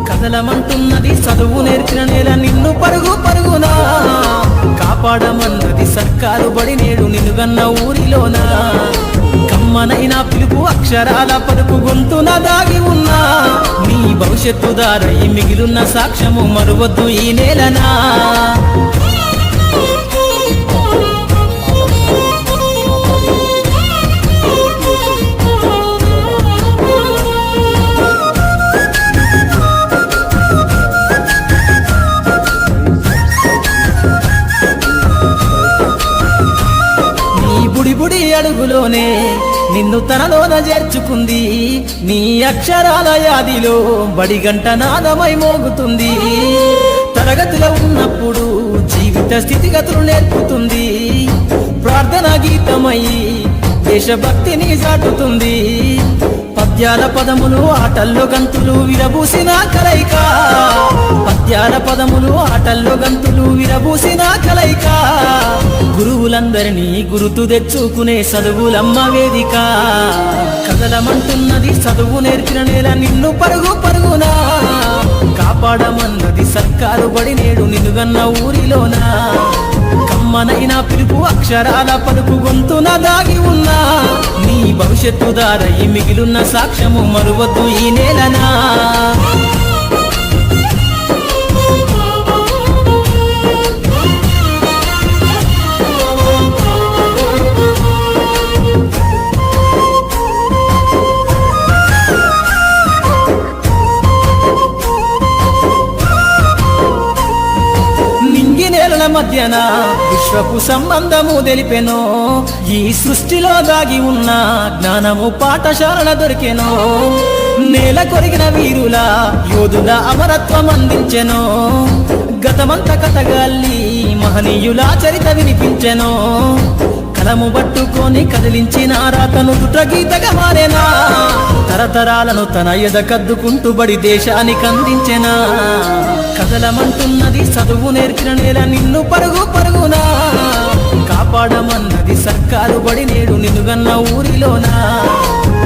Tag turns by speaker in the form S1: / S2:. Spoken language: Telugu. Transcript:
S1: కదలమంటున్నది చదువు నేర్చిన నేల నిన్ను పరుగు పరుగునా కాపాడమన్నది సర్కారు బడి నేడు నిన్నుగన్న ఊరిలోనా కమ్మనైనా పిలుపు అక్షరాల పలుకు గొంతున దాగి ఉన్నా నీ భవిష్యత్తు దారై మిగిలిన సాక్ష్యము మరువద్దు ఈ నేలనా బుడి అడుగులోనే నిన్ను తనలోన చేర్చుకుంది నీ అక్షరాల యాదిలో బడిగంట నాదమై మోగుతుంది తరగతిలో ఉన్నప్పుడు జీవిత స్థితిగతులు నేర్పుతుంది ప్రార్థనా గీతమై దేశభక్తిని చాటుతుంది పద్యాల పదములు ఆటల్లో గంతులు విరబూసిన కలయిక పద్యాల పదములు ఆటల్లో గంతులు విరబూసిన కలయిక గురువులందరినీ గురుతు తెచ్చుకునే చదువులమ్మ వేదిక కదలమంటున్నది చదువు నేర్చిన నేల నిన్ను పరుగు పరుగునా కాపాడమన్నది సర్కారు బడి నేడు నిన్నుగన్న ఊరిలోనా కమ్మనైనా పిలుపు అక్షరాల పలుకు గొంతున దాగి ఉన్నా నీ భవిష్యత్తు దారై మిగిలిన సాక్ష్యము మరువద్దు ఈ నేలనా మధ్యన విశ్వపు సంబంధము తెలిపెనో ఈ సృష్టిలో దాగి ఉన్న జ్ఞానము పాఠశాలల దొరికెనో నేల కొరిగిన వీరుల యోధుల అమరత్వం అందించెనో గతమంత కథగాల్లి మహనీయుల చరిత వినిపించెనో కలము పట్టుకొని కదిలించిన రాతను దుట గీతగా మారేనా తరతరాలను తన ఎద కద్దుకుంటూ బడి దేశానికి అందించెనా కదలమంటున్నది చదువు నేర్చిన నేల నిన్ను పరుగు పరుగునా కాపాడమన్నది సర్కారు బడి నేడు నిన్నుగన్న ఊరిలోనా